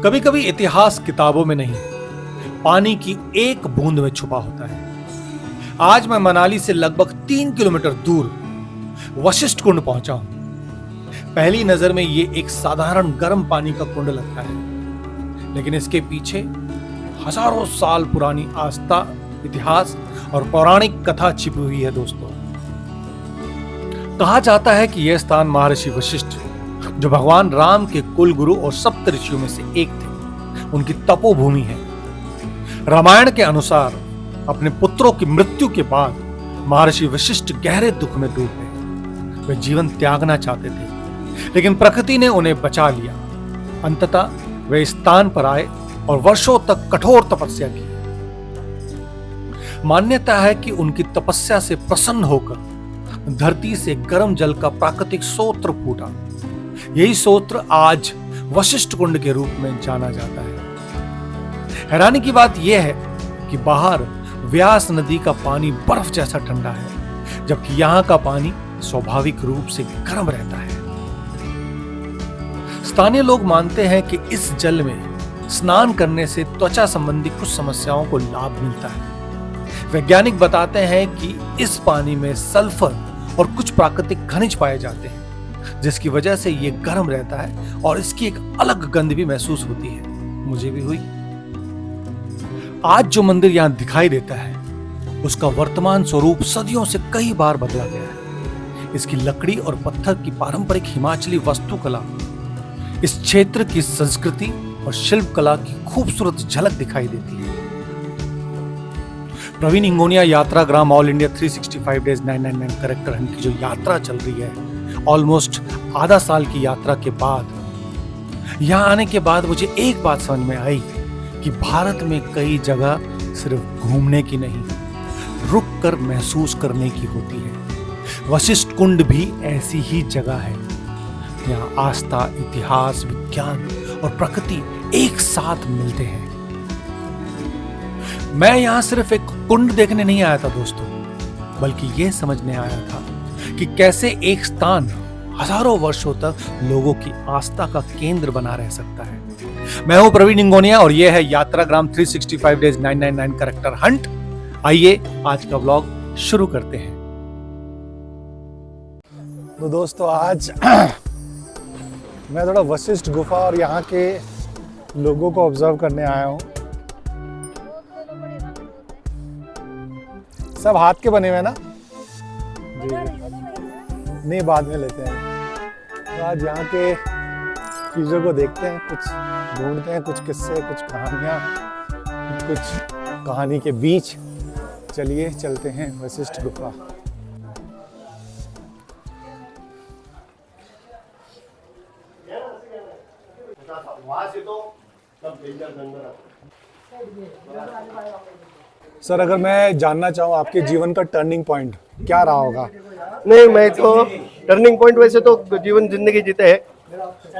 कभी कभी इतिहास किताबों में नहीं, पानी की एक बूंद में छुपा होता है। आज मैं मनाली से लगभग 3 किलोमीटर दूर वशिष्ठ कुंड पहुंचा हूं। पहली नजर में ये एक साधारण गर्म पानी का कुंड लगता है, लेकिन इसके पीछे हजारों साल पुरानी आस्था, इतिहास और पौराणिक कथा छिपी हुई है दोस्तों। कहा जाता है कि यह स्थान महर्षि वशिष्ठ, जो भगवान राम के कुल गुरु और सप्त ऋषियों में से एक थे, उनकी तपोभूमि है। रामायण के अनुसार अपने पुत्रों की मृत्यु के बाद महर्षि वशिष्ठ गहरे दुख में डूब गए। वे जीवन त्यागना चाहते थे, लेकिन प्रकृति ने उन्हें बचा लिया। अंततः वे इस स्थान पर आए और वर्षों तक कठोर तपस्या की। मान्यता है कि उनकी तपस्या से प्रसन्न होकर धरती से गर्म जल का प्राकृतिक स्रोत फूटा। यही स्रोत आज वशिष्ठ कुंड के रूप में जाना जाता है। हैरानी की बात यह है कि बाहर व्यास नदी का पानी बर्फ जैसा ठंडा है, जबकि यहां का पानी स्वाभाविक रूप से गर्म रहता है। स्थानीय लोग मानते हैं कि इस जल में स्नान करने से त्वचा संबंधी कुछ समस्याओं को लाभ मिलता है। वैज्ञानिक बताते हैं कि इस पानी में सल्फर और कुछ प्राकृतिक खनिज पाए जाते हैं, जिसकी वजह से ये गर्म रहता है और इसकी एक अलग गंध भी महसूस होती है। मुझे भी हुई। आज जो मंदिर यहां दिखाई देता है, उसका वर्तमान स्वरूप सदियों से कई बार बदला गया है। इसकी लकड़ी और पत्थर की पारंपरिक हिमाचली वास्तुकला इस क्षेत्र की संस्कृति और शिल्प कला की खूबसूरत झलक दिखाई देती है। Praveen Hingonia Yatra Gram all India 365 days 999 character hunt की जो यात्रा चल रही है, ऑलमोस्ट आधा साल की यात्रा के बाद, यहां आने के बाद मुझे एक बात समझ में आई कि भारत में कई जगह सिर्फ घूमने की नहीं, रुक कर महसूस करने की होती है। वशिष्ठ कुंड भी ऐसी ही जगह है। यहाँ आस्था, इतिहास, विज्ञान और प्रकृति एक साथ मिलते हैं। मैं यहाँ सिर्फ एक कुंड देखने नहीं आया था दोस्तों, बल्कि यह समझने आया था कि कैसे एक स्थान हजारों वर्षों तक लोगों की आस्था का केंद्र बना रह सकता है। मैं हूं प्रवीण हिंगोनिया और यह है यात्रा ग्राम 365 डेज 999 कैरेक्टर हंट। आइए आज का व्लॉग शुरू करते हैं। तो दोस्तों आज मैं थोड़ा वशिष्ठ गुफा और यहाँ के लोगों को ऑब्जर्व करने आया हूँ। सब हाथ के बने हुए हैं ना? जी जी, नहीं बाद में लेते हैं। तो आज यहाँ के चीज़ों को देखते हैं, कुछ ढूंढते हैं, कुछ किस्से, कुछ कहानियाँ, कुछ कहानी के बीच। चलिए चलते हैं वशिष्ठ गुफा। सर, अगर मैं जानना चाहूँ आपके जीवन का टर्निंग पॉइंट क्या रहा होगा? नहीं, मैं तो टर्निंग पॉइंट वैसे तो जीवन जिंदगी जीते हैं,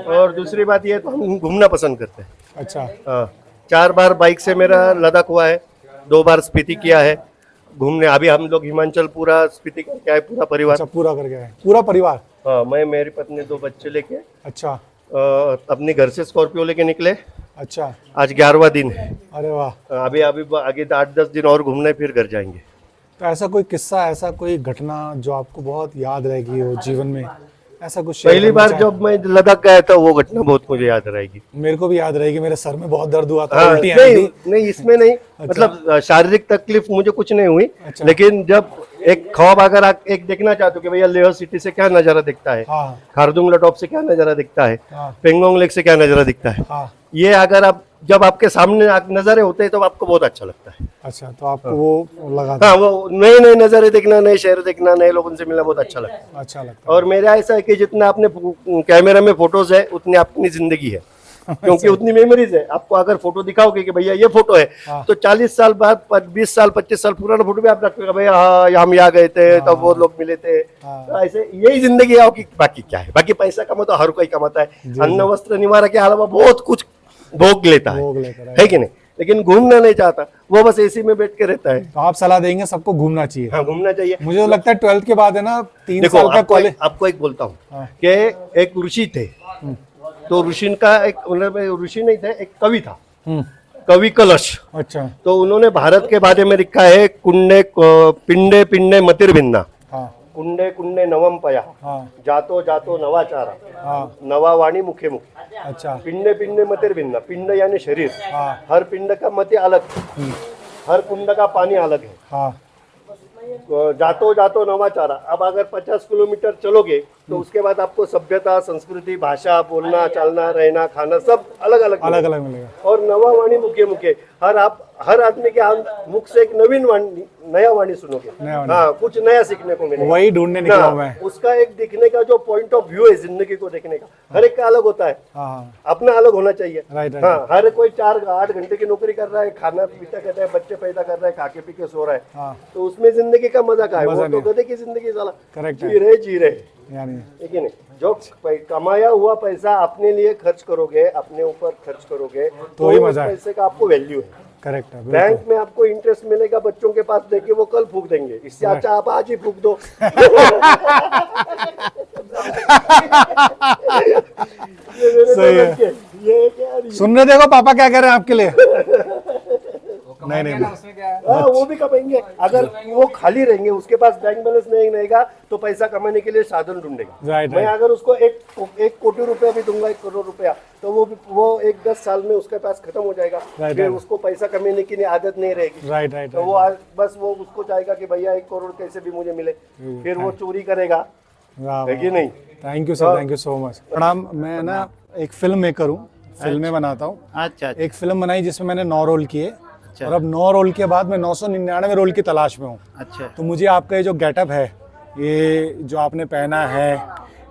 और दूसरी बात ये तो हम घूमना पसंद करते हैं। अच्छा। हाँ, 4 बार बाइक से मेरा लद्दाख हुआ है, 2 बार स्पीति किया है घूमने। अभी हम लोग हिमाचल पूरा स्पीति करके आए, पूरा परिवार। अच्छा, पूरा कर गया है पूरा परिवार? हाँ, मैं, मेरी पत्नी, 2 बच्चे लेके। अच्छा। अपने घर से स्कॉर्पियो लेके निकले। अच्छा। आज 11वां दिन है। अरे वाह। अभी आगे 8-10 दिन और घूमने, फिर घर जाएंगे। तो ऐसा कोई किस्सा, ऐसा कोई घटना जो आपको बहुत याद रहेगी हो जीवन में, ऐसा कुछ? पहली बार जब मैं लद्दाख गया था वो घटना बहुत मुझे याद रहेगी। मेरे को भी याद रहेगी, मेरे सर में बहुत दर्द हुआ था। हाँ, उल्टी आई थी। नहीं इसमें नहीं। अच्छा। मतलब शारीरिक तकलीफ मुझे कुछ नहीं हुई। अच्छा। लेकिन जब एक ख्वाब अगर आप एक देखना चाहते हो कि भैया लेह सिटी से क्या नजारा दिखता है, हाँ। खारदुंग टॉप से क्या नजारा दिखता है, हाँ। पेंगोंग लेक से क्या नजारा दिखता है, हाँ। ये अगर आप जब आपके सामने नजारे होते हैं तो आपको बहुत अच्छा लगता है। अच्छा, तो आपको वो लगा था? हाँ, वो नए नए नजारे देखना, नए शहर देखना, नए लोगों से मिलना बहुत अच्छा लगता है। अच्छा लगता है। और मेरा ऐसा है कि जितना आपने कैमरा में फोटोज है उतनी अपनी जिंदगी है, क्योंकि उतनी मेमोरीज है। आपको अगर फोटो दिखाओगे कि भैया ये फोटो है, हाँ। तो 40 साल बाद, 20 साल 25 साल पुराना फोटो भी आप रखोगे, भैया हाँ हम यहाँ गए थे, तब वो लोग मिले थे। हाँ। तो ऐसे यही जिंदगी है कि बाकी क्या है। बाकी पैसा कमाता हर कोई कमाता है, अन्न वस्त्र निवारा के अलावा बहुत कुछ भोग लेता है कि नहीं? लेकिन घूमना नहीं चाहता, वो बस एसी में बैठ के रहता है। तो आप सलाह देंगे सबको घूमना चाहिए? हाँ, घूमना चाहिए। मुझे तो लगता है 12th के बाद है ना, 3 देखो, साल का कॉलेज। आपको एक बोलता हूँ हाँ। कि एक ऋषि थे, तो ऋषि का एक, मतलब ऋषि नहीं थे, एक कवि था, हम्म, कवि कलश। अच्छा। तो उन्होंने भारत के बारे में लिखा है, कुंडे पिंडे पिंडे मतिर्भिन्ना, हाँ कुंडे कुंडे नवम पया, हाँ जातो जातो नवाचारा, हाँ, नवा वाणी मुखे मुखे। अच्छा। पिंडे पिंडे मतिर्भिन्ना, पिंड यानी शरीर, हाँ हर पिंड का मति अलग, हर कुंड का पानी अलग है। हाँ जातो जातो नवाचारा, अब अगर 50 किलोमीटर चलोगे तो उसके बाद आपको सभ्यता, संस्कृति, भाषा, बोलना, चालना, रहना, खाना सब अलग अलग अलग अलग मिलेगा। और नवा वाणी मुखे मुखे, हर आदमी के मुख से एक नवीन वाणी, नया वाणी सुनोगे। नया वाणी। हाँ, कुछ नया सीखने को मिलेगा। वही ढूंढने निकला हूं मैं। उसका एक दिखने का जो पॉइंट ऑफ व्यू है जिंदगी को देखने का, हर एक का अलग होता है। हाँ हाँ, अपना अलग होना चाहिए। Right right. हाँ, हर कोई 4-8 घंटे की नौकरी कर रहा है, खाना पीता कर रहा है, बच्चे पैदा कर रहा है, खा के पी के सो रहा है, हाँ तो उसमें जिंदगी का मजा क्या है? मजा वो तो नहीं। गधे की जिंदगी साला करेक्ट है, जी रहे यानी ठीक है नहीं। जो कमाया हुआ पैसा अपने लिए खर्च करोगे, अपने ऊपर खर्च करोगे, तो ही उस मजा है। पैसे का आपको वैल्यू है। करेक्ट है, बिल्कुल। बैंक में आपको इंटरेस्ट मिलेगा, बच्चों के पास देके वो कल फूक देंगे, इससे अच्छा आप आज ही फूक दो। सही है। ये क्या है? सुन रहे, देखो पापा क्या कह रहे हैं आपके लिए। नहीं नहीं, हाँ, वो भी कमाएंगे। अगर वो खाली रहेंगे, उसके पास बैंक बैलेंस नहीं रहेगा, तो पैसा कमाने के लिए साधन ढूंढेगा। राइट मैं राइट, अगर उसको एक कोटि रुपया भी दूंगा, 1 करोड़ रुपया, तो वो 1-10 साल में उसके पास खत्म हो जाएगा। Right, फिर right. उसको पैसा कमाने की आदत नहीं रहेगी। राइट राइट, तो वो बस वो उसको चाहेगा कि भैया 1 करोड़ कैसे भी मुझे मिले, फिर वो चोरी करेगा, है कि नहीं? Thank you sir, thank you so much. प्रणाम। मैं ना एक फिल्म मेकर हूँ, फिल्में बनाता हूँ। अच्छा अच्छा, एक फिल्म बनाई जिसमें मैंने 9 रोल किए, अच्छा। और अब 9 रोल के बाद मैं 999 रोल की तलाश में हूँ। अच्छा तो मुझे आपका ये जो गेटअप है, ये जो आपने पहना है,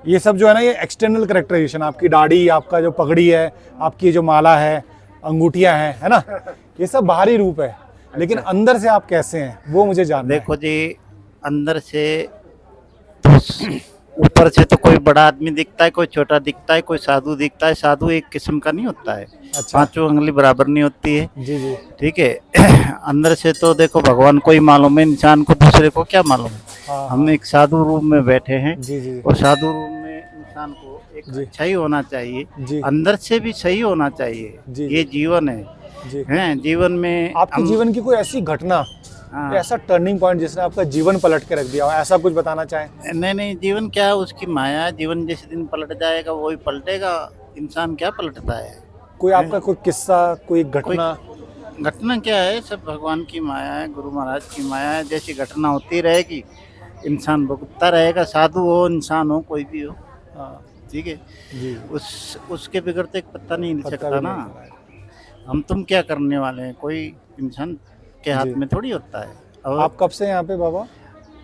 ये सब जो है ना, ये एक्सटर्नल करेक्टराइजेशन, आपकी दाढ़ी, आपका जो पगड़ी है, आपकी जो माला है, अंगूठियां हैं, है ना, ये सब बाहरी रूप है, लेकिन अंदर से आप कैसे हैं वो मुझे जानना है। देखो जी, अंदर से तो ऊपर से तो कोई बड़ा आदमी दिखता है, कोई छोटा दिखता है, कोई साधु दिखता है। साधु एक किस्म का नहीं होता है, अच्छा। 5 उंगली बराबर नहीं होती है, जी जी, ठीक है। अंदर से तो देखो भगवान को ही मालूम है, इंसान को दूसरे को क्या मालूम है। हाँ हम एक साधु रूम में बैठे हैं, जी जी और साधु रूम में इंसान को एक जी। अच्छा ही होना चाहिए, जी अंदर से भी सही होना चाहिए। जी। ये जीवन है, जी। जीवन में आपके हम- जीवन की कोई ऐसी घटना, हाँ। ऐसा टर्निंग पॉइंट जिसने आपका जीवन पलट के रख दिया हो, ऐसा कुछ बताना चाहें? नहीं, जीवन क्या है, उसकी माया है। जीवन जिस दिन पलट जाएगा वही पलटेगा। इंसान क्या पलटता है? कोई आपका कोई किस्सा, कोई घटना? घटना क्या है, सब भगवान की माया है, गुरु महाराज की माया है। जैसी घटना होती रहेगी, इंसान भुगतता रहेगा। साधु हो, इंसान हो, कोई भी हो, हाँ, ठीक है। जी, उसके बिगड़ तो एक पत्ता नहीं हिल पता सकता भी ना। नहीं चल रहा हम तुम क्या करने वाले हैं, कोई इंसान के हाथ जी। में थोड़ी होता है। है। और आप कब से यहाँ पे बाबा?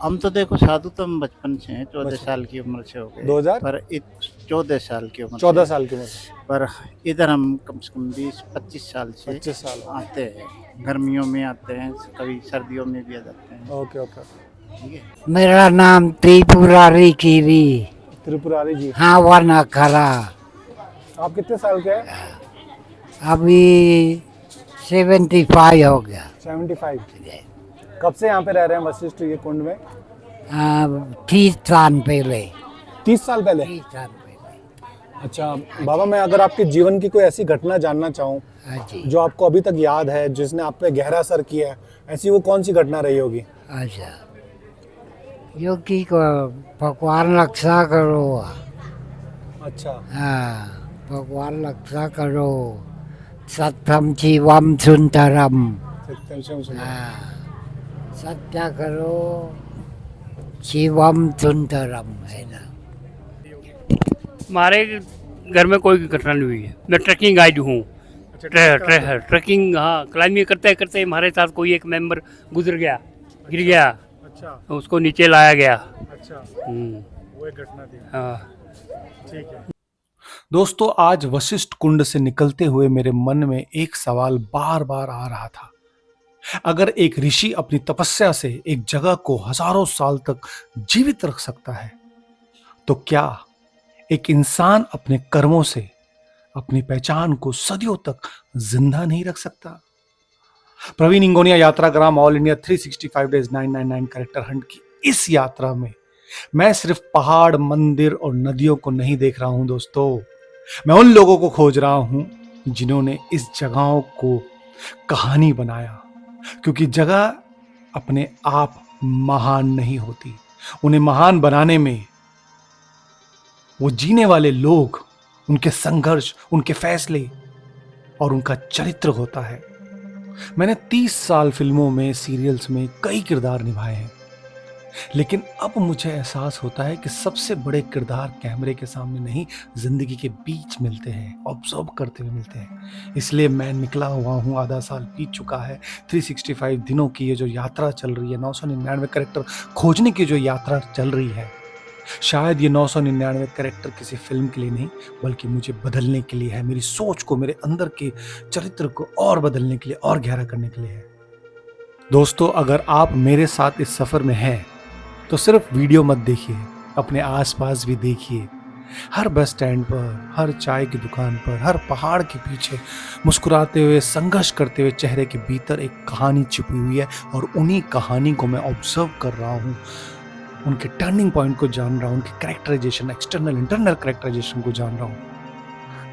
हम तो देखो साधु तो हम बचपन से हैं, 14 बचपन। साल की उम्र से हो गए। 2000? पर 14 साल की उम्र 14 से। साल की उम्र, पर इधर हम कम से कम 20-25 साल से 25 साल। आते हैं। गर्मियों में आते हैं, कभी सर्दियों में भी आ जाते हैं, ओके ओके। ठीक है। मेरा नाम त्रिपुरारी कीरी, त्रिपुरारी जी, हाँ वरना खरा। आप कितने साल के हैं? अभी 75 हो गया। 75। कब से यहाँ पे रह रहे हैं वशिष्ठ ये कुंड में? 30 साल पहले। 30 साल पहले। 30 साल पहले। अच्छा बाबा, मैं अगर आपके जीवन की कोई ऐसी घटना जानना चाहूँ हाँ जी। जो आपको अभी तक याद है, जिसने आप पे गहरा असर किया है, ऐसी वो कौन सी घटना रही होगी? अच्छा, योगी को भगवान रक्षा करो। अच्छा, हाँ, भगवान रक्षा करो। सत्यम शिवम सुंदरम। सत्यम शिवम सुंदरम। हाँ, सत्य करो, शिवम सुंदरम, है ना। हमारे घर में कोई घटना नहीं हुई है। मैं ट्रैकिंग गाइड हूँ। ट्रैकिंग, हाँ, क्लाइंबिंग करते करते हमारे साथ कोई एक मेंबर गुजर गया, गिर गया, अच्छा उसको नीचे लाया गया। अच्छा, हम्म, वो एक घटना थी, हाँ। ठीक है। दोस्तों, आज वशिष्ठ कुंड से निकलते हुए मेरे मन में एक सवाल बार बार आ रहा था। अगर एक ऋषि अपनी तपस्या से एक जगह को हजारों साल तक जीवित रख सकता है, तो क्या एक इंसान अपने कर्मों से अपनी पहचान को सदियों तक जिंदा नहीं रख सकता? Praveen Ingonia Yatragram all India 365 days 999 character hunt की इस यात्रा में मैं सिर्फ पहाड़, मंदिर और नदियों को नहीं देख रहा हूं दोस्तों, मैं उन लोगों को खोज रहा हूं जिन्होंने इस जगहों को कहानी बनाया, क्योंकि जगह अपने आप महान नहीं होती, उन्हें महान बनाने में वो जीने वाले लोग, उनके संघर्ष, उनके फैसले और उनका चरित्र होता है। मैंने 30 साल फिल्मों में, सीरियल्स में कई किरदार निभाए हैं, लेकिन अब मुझे एहसास होता है कि सबसे बड़े किरदार कैमरे के सामने नहीं, जिंदगी के बीच मिलते हैं, ऑब्जर्व करते हुए मिलते हैं। इसलिए मैं निकला हुआ हूँ, आधा साल बीत चुका है, 365 दिनों की ये जो यात्रा चल रही है, 999 कैरेक्टर खोजने की जो यात्रा चल रही है, शायद ये 999 कैरेक्टर किसी फिल्म के लिए नहीं, बल्कि मुझे बदलने के लिए है, मेरी सोच को, मेरे अंदर के चरित्र को और बदलने के लिए, और गहरा करने के लिए है। दोस्तों, अगर आप मेरे साथ इस सफ़र में हैं तो सिर्फ वीडियो मत देखिए, अपने आसपास भी देखिए। हर बस स्टैंड पर, हर चाय की दुकान पर, हर पहाड़ के पीछे मुस्कुराते हुए, संघर्ष करते हुए चेहरे के भीतर एक कहानी छिपी हुई है, और उन्हीं कहानी को मैं ऑब्जर्व कर रहा हूँ, उनके टर्निंग पॉइंट को जान रहा हूँ, उनके कैरेक्टराइजेशन, एक्सटर्नल इंटरनल कैरेक्टराइजेशन को जान रहा हूँ।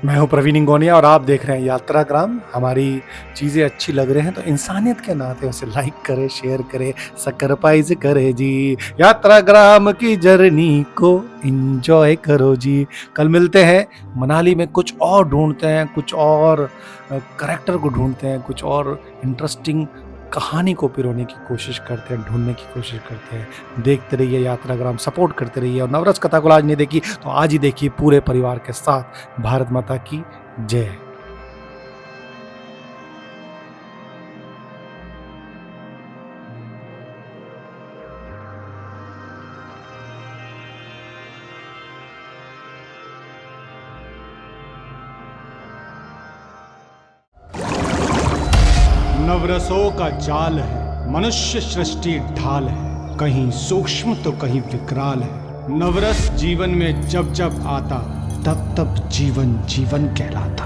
मैं हूँ प्रवीण इंगोनिया और आप देख रहे हैं यात्राग्राम। हमारी चीज़ें अच्छी लग रही हैं तो इंसानियत के नाते उसे लाइक करें, शेयर करें, सब्सक्राइब करें जी। यात्राग्राम की जर्नी को एंजॉय करो जी। कल मिलते हैं, मनाली में कुछ और ढूंढते हैं, कुछ और करेक्टर को ढूंढते हैं, कुछ और इंटरेस्टिंग कहानी को पिरोने की कोशिश करते हैं, ढूंढने की कोशिश करते हैं। देखते रहिए यात्राग्राम, सपोर्ट करते रहिए। और नवरस कथा को आज नहीं देखी तो आज ही देखिए पूरे परिवार के साथ। भारत माता की जय। नवरसों का जाल है, मनुष्य सृष्टि ढाल है, कहीं सूक्ष्म तो कहीं विकराल है। नवरस जीवन में जब जब आता, तब तब जीवन जीवन कहलाता।